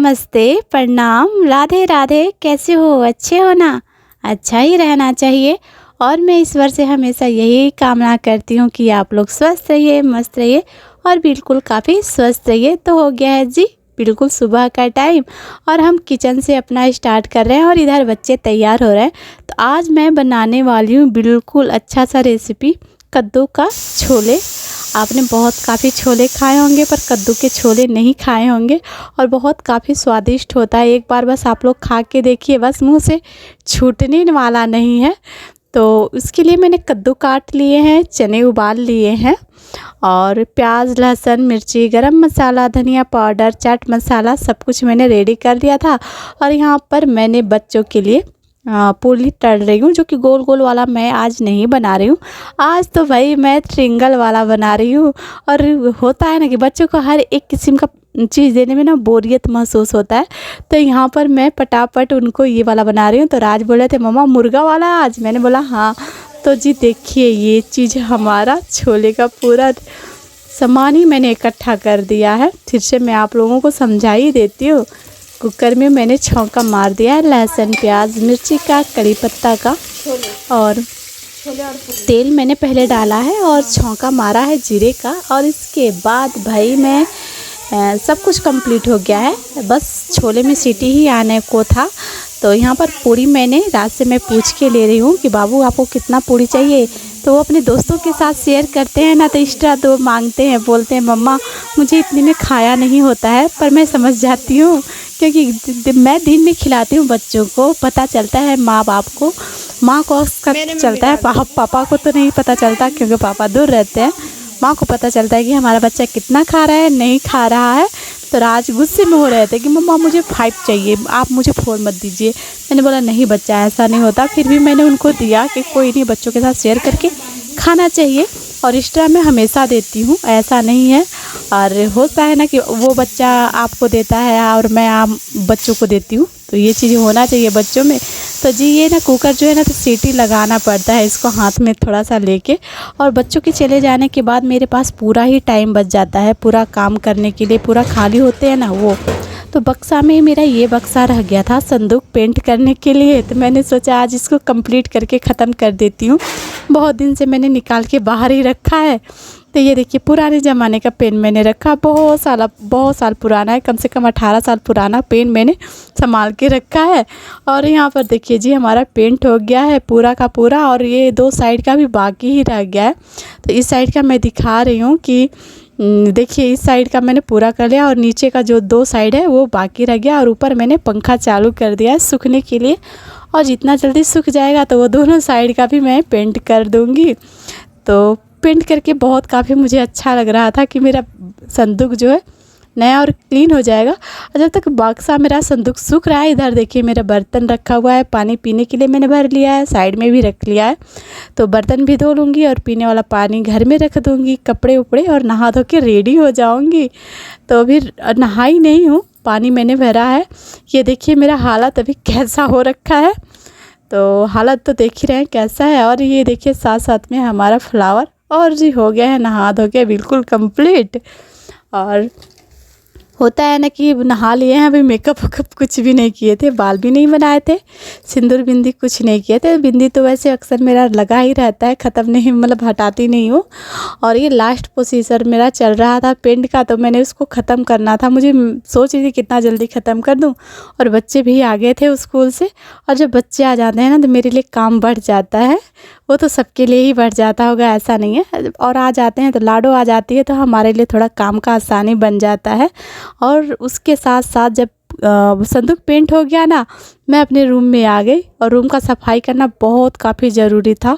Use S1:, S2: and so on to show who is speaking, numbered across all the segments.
S1: नमस्ते, प्रणाम, राधे राधे। कैसे हो? अच्छे हो ना? अच्छा ही रहना चाहिए। और मैं ईश्वर से हमेशा यही कामना करती हूँ कि आप लोग स्वस्थ रहिए, मस्त रहिए और बिल्कुल काफ़ी स्वस्थ रहिए। तो हो गया है जी बिल्कुल सुबह का टाइम और हम किचन से अपना स्टार्ट कर रहे हैं और इधर बच्चे तैयार हो रहे हैं। तो आज मैं बनाने वाली हूँ बिल्कुल अच्छा सा रेसिपी, कद्दू का छोले। आपने बहुत काफ़ी छोले खाए होंगे पर कद्दू के छोले नहीं खाए होंगे और बहुत काफ़ी स्वादिष्ट होता है। एक बार बस आप लोग खा के देखिए, बस मुंह से छूटने वाला नहीं है। तो उसके लिए मैंने कद्दू काट लिए हैं, चने उबाल लिए हैं और प्याज, लहसुन, मिर्ची, गरम मसाला, धनिया पाउडर, चाट मसाला सब कुछ मैंने रेडी कर लिया था। और यहाँ पर मैंने बच्चों के लिए पूरी तल रही हूँ, जो कि गोल गोल वाला मैं आज नहीं बना रही हूँ। आज तो भाई मैं ट्रिंगल वाला बना रही हूँ। और होता है ना कि बच्चों को हर एक किस्म का चीज़ देने में ना बोरियत महसूस होता है। तो यहाँ पर मैं फटाफट उनको ये वाला बना रही हूँ। तो राज बोले थे मम्मा मुर्गा वाला आज, मैंने बोला हाँ। तो जी देखिए ये चीज़ हमारा छोले का पूरा सामान ही मैंने इकट्ठा कर दिया है। फिर से मैं आप लोगों को समझा ही देती हूँ। कुकर में मैंने छौंका मार दिया है लहसुन, प्याज, मिर्ची का, कड़ी पत्ता का और तेल मैंने पहले डाला है और छौंका मारा है जीरे का। और इसके बाद भाई मैं सब कुछ कंप्लीट हो गया है, बस छोले में सीटी ही आने को था। तो यहाँ पर पूरी मैंने रात से मैं पूछ के ले रही हूँ कि बाबू आपको कितना पूरी चाहिए। तो वो अपने दोस्तों के साथ शेयर करते हैं ना, तो एक्स्ट्रा दो मांगते हैं, बोलते हैं मम्मा मुझे इतने में खाया नहीं होता है। पर मैं समझ जाती हूँ क्योंकि मैं दिन में खिलाती हूँ बच्चों को, पता चलता है माँ बाप को, माँ को चलता है, पापा को तो नहीं पता चलता क्योंकि पापा दूर रहते हैं। माँ को पता चलता है कि हमारा बच्चा कितना खा रहा है, नहीं खा रहा है। तो राज गुस्से में हो रहे थे कि मम्मा मुझे 5 चाहिए, आप मुझे 4 मत दीजिए। मैंने बोला नहीं बच्चा ऐसा नहीं होता। फिर भी मैंने उनको दिया कि कोई नहीं, बच्चों के साथ शेयर करके खाना चाहिए। और एक्स्ट्रा मैं हमेशा देती हूँ, ऐसा नहीं है। और होता है ना कि वो बच्चा आपको देता है और मैं आप बच्चों को देती हूँ, तो ये चीज़ होना चाहिए बच्चों में। तो जी ये ना कुकर जो है ना, तो सीटी लगाना पड़ता है इसको हाथ में थोड़ा सा लेके। और बच्चों के चले जाने के बाद मेरे पास पूरा ही टाइम बच जाता है पूरा काम करने के लिए, पूरा खाली होते हैं ना वो। तो बक्सा में मेरा ये बक्सा रह गया था संदूक पेंट करने के लिए। तो मैंने सोचा आज इसको कंप्लीट करके ख़त्म कर देती हूँ। बहुत दिन से मैंने निकाल के बाहर ही रखा है। तो ये देखिए पुराने ज़माने का पेन मैंने रखा, बहुत साल पुराना है, कम से कम 18 साल पुराना पेन मैंने संभाल के रखा है। और यहाँ पर देखिए जी हमारा पेंट हो गया है पूरा का पूरा और ये 2 साइड का भी बाकी ही रह गया है। तो इस साइड का मैं दिखा रही हूँ कि देखिए इस साइड का मैंने पूरा कर लिया और नीचे का जो 2 साइड है वो बाकी रह गया। और ऊपर मैंने पंखा चालू कर दिया है सूखने के लिए, और जितना जल्दी सूख जाएगा तो वो दोनों साइड का भी मैं पेंट कर दूँगी। तो पेंट करके बहुत काफ़ी मुझे अच्छा लग रहा था कि मेरा संदूक जो है नया और क्लीन हो जाएगा। और जब तक बक्सा मेरा संदूक सूख रहा है, इधर देखिए मेरा बर्तन रखा हुआ है, पानी पीने के लिए मैंने भर लिया है, साइड में भी रख लिया है। तो बर्तन भी धो लूँगी और पीने वाला पानी घर में रख दूँगी, कपड़े उपड़े और नहा धो के रेडी हो जाऊँगी। तो अभी नहाई नहीं हूँ, पानी मैंने भरा है। ये देखिए मेरा हालत अभी कैसा हो रखा है, तो हालत तो देख ही रहे हैं कैसा है। और ये देखिए साथ साथ में हमारा फ्लावर और जी हो गया है नहा धो के बिल्कुल कंप्लीट। और होता है ना कि नहा लिए हैं, अभी मेकअप वेकअप कुछ भी नहीं किए थे, बाल भी नहीं बनाए थे, सिंदूर बिंदी कुछ नहीं किए थे। बिंदी तो वैसे अक्सर मेरा लगा ही रहता है, ख़त्म नहीं, मतलब हटाती नहीं हूँ। और ये लास्ट प्रोसीजर मेरा चल रहा था पेंट का, तो मैंने उसको ख़त्म करना था। मुझे सोच रही थी कितना जल्दी ख़त्म कर दूँ। और बच्चे भी आ गए थे स्कूल से, और जब बच्चे आ जाते हैं ना तो मेरे लिए काम बढ़ जाता है। वो तो सबके लिए ही बढ़ जाता होगा, ऐसा नहीं है। और आ जाते हैं तो लाडो आ जाती है, तो हमारे लिए थोड़ा काम का आसानी बन जाता है। और उसके साथ साथ जब संदूक पेंट हो गया ना, मैं अपने रूम में आ गई। और रूम का सफाई करना बहुत काफ़ी ज़रूरी था,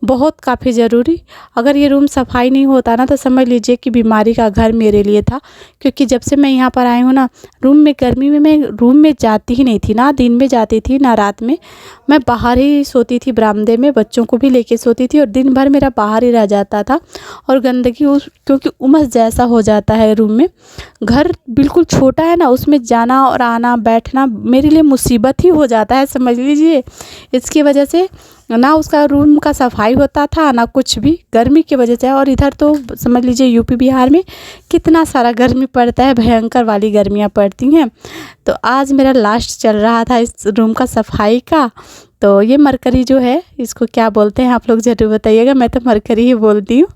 S1: बहुत काफ़ी ज़रूरी। अगर ये रूम सफाई नहीं होता ना तो समझ लीजिए कि बीमारी का घर मेरे लिए था। क्योंकि जब से मैं यहाँ पर आई हूँ ना, रूम में गर्मी में मैं रूम में जाती ही नहीं थी, ना दिन में जाती थी ना रात में। मैं बाहर ही सोती थी, बरामदे में बच्चों को भी लेके सोती थी और दिन भर मेरा बाहर ही रह जाता था। और गंदगी क्योंकि उमस जैसा हो जाता है रूम में, घर बिल्कुल छोटा है ना, उसमें जाना और आना बैठना मेरे लिए मुसीबत ही हो जाता है, समझ लीजिए। इसकी वजह से ना उसका रूम का सफाई होता था ना कुछ भी, गर्मी की वजह से। और इधर तो समझ लीजिए यूपी बिहार में कितना सारा गर्मी पड़ता है, भयंकर वाली गर्मियाँ पड़ती हैं। तो आज मेरा लास्ट चल रहा था इस रूम का सफाई का। तो ये मरकरी जो है, इसको क्या बोलते हैं आप लोग ज़रूर बताइएगा, मैं तो मरकरी ही बोलती हूँ।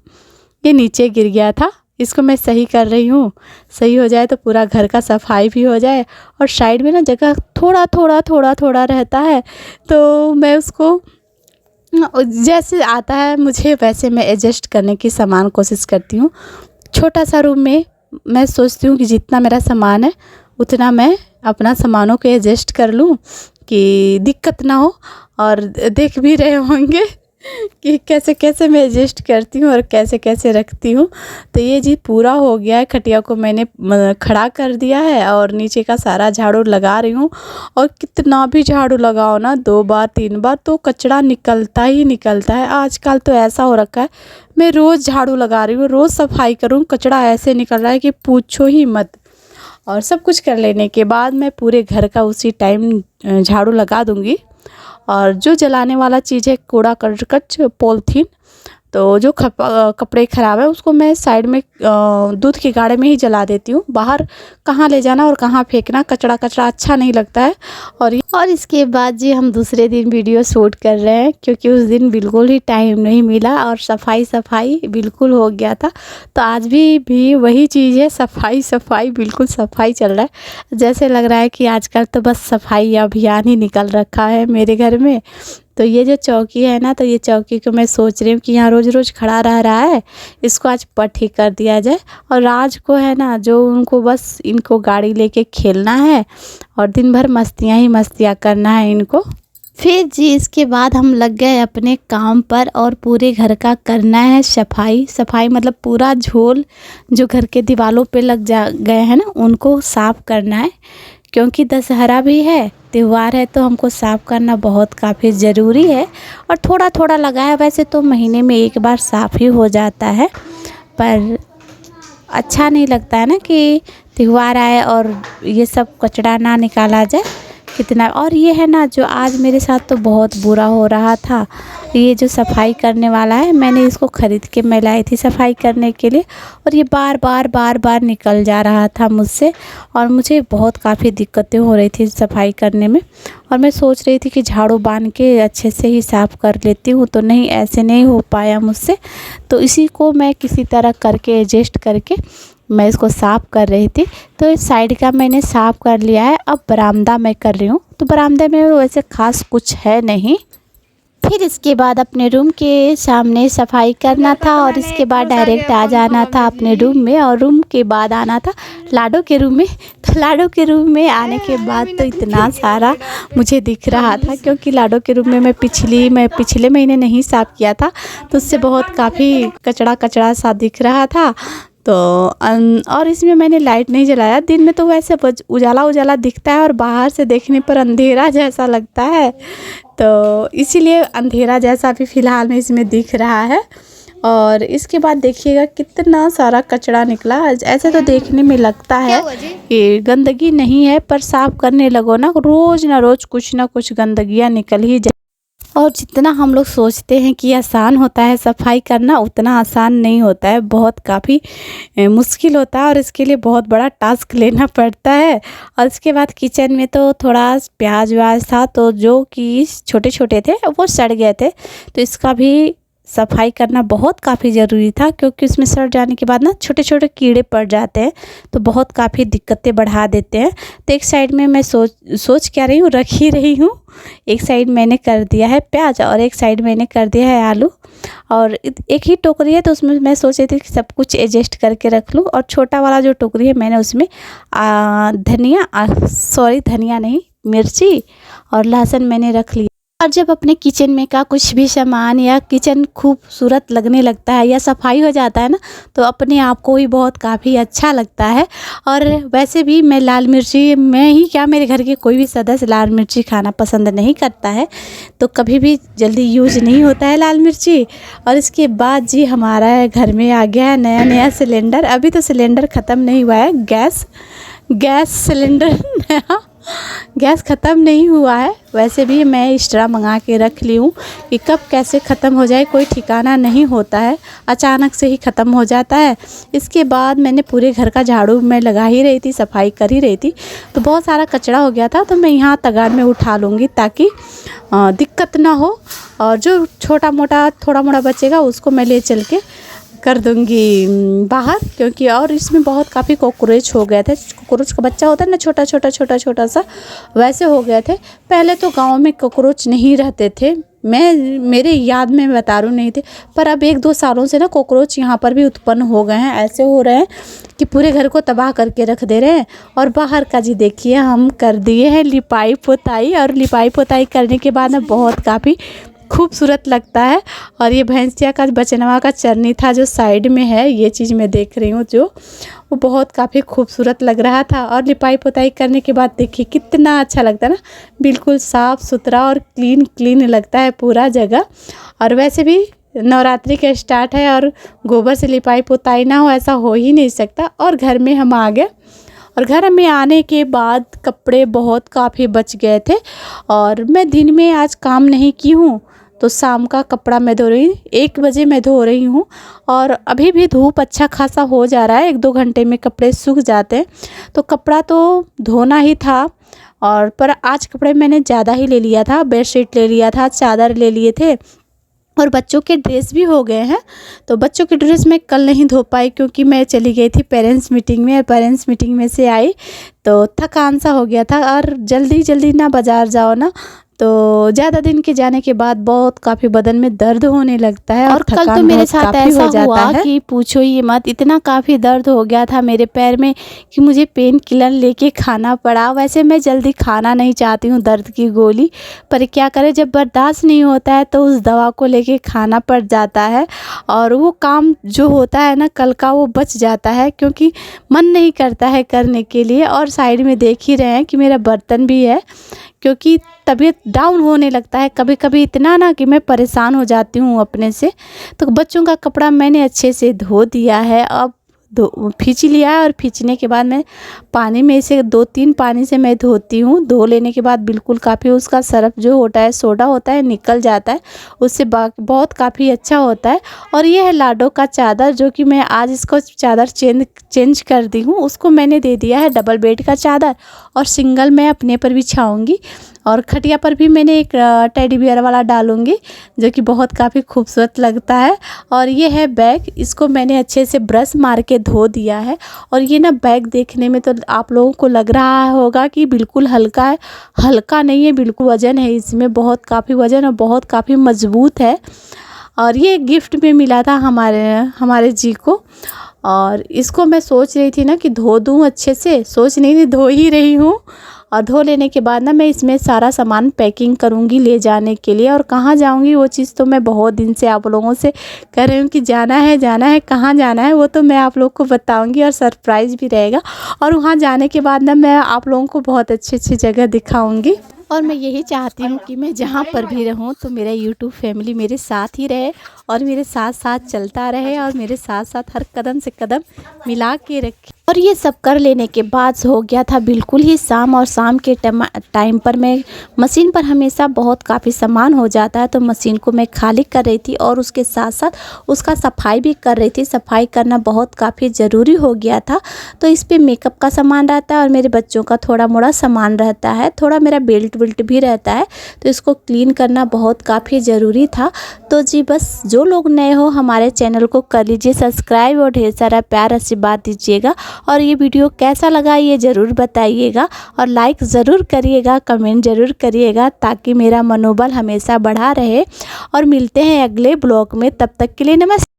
S1: ये नीचे गिर गया था, इसको मैं सही कर रही हूँ। सही हो जाए तो पूरा घर का सफाई भी हो जाए। और साइड में ना जगह थोड़ा रहता है, तो मैं उसको जैसे आता है मुझे वैसे मैं एडजस्ट करने की समान कोशिश करती हूँ। छोटा सा रूम में मैं सोचती हूँ कि जितना मेरा सामान है उतना मैं अपना सामानों को एडजस्ट कर लूँ कि दिक्कत ना हो। और देख भी रहे होंगे कि कैसे कैसे मैं एडजस्ट करती हूँ और कैसे कैसे रखती हूँ। तो ये जी पूरा हो गया है, खटिया को मैंने खड़ा कर दिया है और नीचे का सारा झाड़ू लगा रही हूँ। और कितना भी झाड़ू लगाओ ना, 2 बार 3 बार तो कचरा निकलता ही निकलता है। आजकल तो ऐसा हो रखा है, मैं रोज़ झाड़ू लगा रही हूँ, रोज़ सफाई करूँ, कचरा ऐसे निकल रहा है कि पूछो ही मत। और सब कुछ कर लेने के बाद मैं पूरे घर का उसी टाइम झाड़ू लगा दूँगी। और जो जलाने वाला चीज़ है, कूड़ा करकट, पॉलीथीन, तो जो कपड़े ख़राब है उसको मैं साइड में दूध के गाड़े में ही जला देती हूँ। बाहर कहाँ ले जाना और कहाँ फेंकना, कचरा अच्छा नहीं लगता है। और इसके बाद जी हम दूसरे दिन वीडियो शूट कर रहे हैं, क्योंकि उस दिन बिल्कुल ही टाइम नहीं मिला और सफाई बिल्कुल हो गया था। तो आज भी वही चीज़ है, सफाई बिल्कुल सफाई चल रहा है। जैसे लग रहा है कि आजकल तो बस सफाई अभियान ही निकल रखा है मेरे घर में। तो ये जो चौकी है ना, तो ये चौकी को मैं सोच रही हूँ कि यहाँ रोज़ खड़ा रहा है, इसको आज पट ही कर दिया जाए। और राज को है ना, जो उनको बस इनको गाड़ी लेके खेलना है और दिन भर मस्तियाँ ही मस्तियाँ करना है इनको। फिर जी इसके बाद हम लग गए अपने काम पर और पूरे घर का करना है सफाई मतलब पूरा झोल जो घर के दीवारों पे लग गए हैं ना, उनको साफ़ करना है। क्योंकि दशहरा भी है, त्यौहार है, तो हमको साफ़ करना बहुत काफ़ी ज़रूरी है। और थोड़ा लगा है, वैसे तो महीने में एक बार साफ़ ही हो जाता है, पर अच्छा नहीं लगता है ना कि त्यौहार आए और ये सब कचरा ना निकाला जाए कितना। और ये है ना, जो आज मेरे साथ तो बहुत बुरा हो रहा था, ये जो सफाई करने वाला है, मैंने इसको ख़रीद के मैं लाई थी सफाई करने के लिए। और ये बार निकल जा रहा था मुझसे और मुझे बहुत काफ़ी दिक्कतें हो रही थी सफाई करने में। और मैं सोच रही थी कि झाड़ू बांध के अच्छे से ही साफ़ कर लेती हूँ, तो नहीं, ऐसे नहीं हो पाया मुझसे। तो इसी को मैं किसी तरह करके एडजस्ट करके मैं इसको साफ़ कर रही थी। तो इस साइड का मैंने साफ़ कर लिया है, अब बरामदा मैं कर रही हूँ। तो बरामदे में वैसे ख़ास कुछ है नहीं। फिर इसके बाद अपने रूम के सामने सफाई करना था और इसके बाद डायरेक्ट आ जाना था अपने रूम में। और रूम के बाद आना था लाडो के रूम में। तो लाडो के रूम में आने के बाद तो इतना सारा मुझे दिख रहा था, क्योंकि लाडो के रूम में मैं पिछले महीने नहीं साफ़ किया था, तो उससे बहुत काफ़ी कचरा सा दिख रहा था। तो और इसमें मैंने लाइट नहीं जलाया। दिन में तो वैसे उजाला दिखता है और बाहर से देखने पर अंधेरा जैसा लगता है, तो इसीलिए अंधेरा जैसा भी फ़िलहाल में इसमें दिख रहा है। और इसके बाद देखिएगा कितना सारा कचरा निकला। ऐसे तो देखने में लगता है कि गंदगी नहीं है, पर साफ़ करने लगो ना, रोज़ कुछ ना कुछ गंदगियाँ निकल ही जाए। और जितना हम लोग सोचते हैं कि आसान होता है सफाई करना, उतना आसान नहीं होता है, बहुत काफ़ी मुश्किल होता है और इसके लिए बहुत बड़ा टास्क लेना पड़ता है। और इसके बाद किचन में तो थोड़ा प्याज व्याज था, तो जो कि छोटे थे वो सड़ गए थे, तो इसका भी सफाई करना बहुत काफ़ी ज़रूरी था, क्योंकि उसमें सड़ जाने के बाद ना छोटे कीड़े पड़ जाते हैं, तो बहुत काफ़ी दिक्कतें बढ़ा देते हैं। तो एक साइड में मैं सोच क्या रही हूँ, रख ही रही हूँ। एक साइड मैंने कर दिया है प्याज और एक साइड मैंने कर दिया है आलू। और एक ही टोकरी है, तो उसमें मैं सोच रही थी कि सब कुछ एडजस्ट करके रख लूँ। और छोटा वाला जो टोकरी है, मैंने उसमें धनिया नहीं, मिर्ची और लहसुन मैंने रख लिया। और जब अपने किचन में का कुछ भी सामान या किचन खूबसूरत लगने लगता है या सफाई हो जाता है ना, तो अपने आप को ही बहुत काफ़ी अच्छा लगता है। और वैसे भी मैं लाल मिर्ची, मैं ही क्या, मेरे घर के कोई भी सदस्य लाल मिर्ची खाना पसंद नहीं करता है, तो कभी भी जल्दी यूज नहीं होता है लाल मिर्ची। और इसके बाद जी हमारा घर में आ गया है नया सिलेंडर। अभी तो सिलेंडर ख़त्म नहीं हुआ है, गैस सिलेंडर नया गैस ख़त्म नहीं हुआ है। वैसे भी मैं एक्स्ट्रा मंगा के रख ली हूँ कि कब कैसे ख़त्म हो जाए कोई ठिकाना नहीं होता है, अचानक से ही ख़त्म हो जाता है। इसके बाद मैंने पूरे घर का झाड़ू मैं लगा ही रही थी, सफाई कर ही रही थी, तो बहुत सारा कचरा हो गया था। तो मैं यहाँ तगाड़ में उठा लूँगी ताकि दिक्कत ना हो, और जो छोटा मोटा थोड़ा मोड़ा बचेगा उसको मैं ले चल के कर दूंगी बाहर, क्योंकि और इसमें बहुत काफ़ी कॉकरोच हो गए थे। कॉकरोच का बच्चा होता है ना, छोटा सा, वैसे हो गए थे। पहले तो गांव में कॉकरोच नहीं रहते थे, मेरे याद में बता रही नहीं थे, पर अब 1-2 सालों से ना कॉकरोच यहाँ पर भी उत्पन्न हो गए हैं। ऐसे हो रहे हैं कि पूरे घर को तबाह करके रख दे रहे हैं। और बाहर का जी देखिए, हम कर दिए हैं लिपाई पोताई, और लिपाई पोताई करने के बाद ना बहुत काफ़ी खूबसूरत लगता है। और ये भैंसिया का बचनवा का चरनी था जो साइड में है, ये चीज़ मैं देख रही हूँ, जो वो बहुत काफ़ी खूबसूरत लग रहा था। और लिपाई पोताई करने के बाद देखिए कितना अच्छा लगता है ना, बिल्कुल साफ़ सुथरा और क्लीन लगता है पूरा जगह। और वैसे भी नवरात्रि का स्टार्ट है और गोबर से लिपाई पोताई ना हो ऐसा हो ही नहीं सकता। और घर में हम आ गए, और घर में आने के बाद कपड़े बहुत काफ़ी बच गए थे। और मैं दिन में आज काम नहीं की हूँ, तो शाम का कपड़ा मैं धो रही हूँ, 1 बजे मैं धो रही हूँ। और अभी भी धूप अच्छा खासा हो जा रहा है, 1-2 घंटे में कपड़े सूख जाते हैं। तो कपड़ा तो धोना ही था, और पर आज कपड़े मैंने ज़्यादा ही ले लिया था। बेडशीट ले लिया था, चादर ले लिए थे, और बच्चों के ड्रेस भी हो गए हैं। तो बच्चों के ड्रेस मैं कल नहीं धो पाई, क्योंकि मैं चली गई थी पेरेंट्स मीटिंग में, और पेरेंट्स मीटिंग में से आई तो थकान सा हो गया था। और जल्दी ना बाज़ार जाओ ना, तो ज़्यादा दिन के जाने के बाद बहुत काफ़ी बदन में दर्द होने लगता है। और कल तो मेरे साथ ऐसा हुआ कि पूछो ही मत, इतना काफ़ी दर्द हो गया था मेरे पैर में कि मुझे पेन किलर लेके खाना पड़ा। वैसे मैं जल्दी खाना नहीं चाहती हूँ दर्द की गोली, पर क्या करें, जब बर्दाश्त नहीं होता है तो उस दवा को लेके खाना पड़ जाता है। और वो काम जो होता है ना कल का, वो बच जाता है, क्योंकि मन नहीं करता है करने के लिए। और साइड में देख ही रहे हैं कि मेरा बर्तन भी है, क्योंकि तबीयत डाउन होने लगता है कभी कभी इतना ना कि मैं परेशान हो जाती हूँ अपने से। तो बच्चों का कपड़ा मैंने अच्छे से धो दिया है, अब खींच लिया है। और खींचने के बाद मैं पानी में इसे 2-3 पानी से मैं धोती हूँ। धो लेने के बाद बिल्कुल काफ़ी उसका सर्फ जो होता है, सोडा होता है, निकल जाता है, उससे बहुत काफ़ी अच्छा होता है। और ये है लाडो का चादर, जो कि मैं आज इसको चादर चेंज कर दी हूँ। उसको मैंने दे दिया है डबल बेड का चादर, और सिंगल मैं अपने पर बिछाऊँगी। और खटिया पर भी मैंने एक टेडी बियर वाला डालूँगी, जो कि बहुत काफ़ी खूबसूरत लगता है। और ये है बैग, इसको मैंने अच्छे से ब्रश मार के धो दिया है। और ये ना बैग देखने में तो आप लोगों को लग रहा होगा कि बिल्कुल हल्का है, हल्का नहीं है, बिल्कुल वज़न है इसमें, बहुत काफ़ी वज़न और बहुत काफ़ी मज़बूत है। और ये गिफ्ट में मिला था हमारे जी को। और इसको मैं सोच रही थी ना कि धो दूँ अच्छे से, सोच नहीं थी, धो ही रही हूँ। और धो लेने के बाद ना मैं इसमें सारा सामान पैकिंग करूँगी ले जाने के लिए। और कहाँ जाऊँगी वो चीज़ तो मैं बहुत दिन से आप लोगों से कह रही हूँ कि जाना है, कहाँ जाना है वो तो मैं आप लोग को बताऊँगी, और सरप्राइज़ भी रहेगा। और वहाँ जाने के बाद ना मैं आप लोगों को बहुत अच्छी जगह दिखाऊँगी। और मैं यही चाहती हूँ कि मैं जहाँ पर भी रहूँ तो मेरा यूट्यूब फैमिली मेरे साथ ही रहे, और मेरे साथ साथ चलता रहे, और मेरे साथ साथ हर कदम से कदम मिला के रखे। और ये सब कर लेने के बाद हो गया था बिल्कुल ही शाम। और शाम के टाइम पर मैं मशीन पर हमेशा बहुत काफ़ी सामान हो जाता है, तो मशीन को मैं खाली कर रही थी, और उसके साथ साथ उसका सफाई भी कर रही थी। सफाई करना बहुत काफ़ी ज़रूरी हो गया था। तो इस पर मेकअप का सामान रहता है, और मेरे बच्चों का थोड़ा मोड़ा सामान रहता है, थोड़ा मेरा बेल्ट भी रहता है, तो इसको क्लीन करना बहुत काफ़ी ज़रूरी था। तो जी बस, जो लोग नए हो हमारे चैनल को कर लीजिए सब्सक्राइब, और ढेर सारा प्यार आशीर्वाद दीजिएगा। और ये वीडियो कैसा लगा ये ज़रूर बताइएगा, और लाइक ज़रूर करिएगा, कमेंट ज़रूर करिएगा, ताकि मेरा मनोबल हमेशा बढ़ा रहे। और मिलते हैं अगले ब्लॉग में, तब तक के लिए नमस्ते।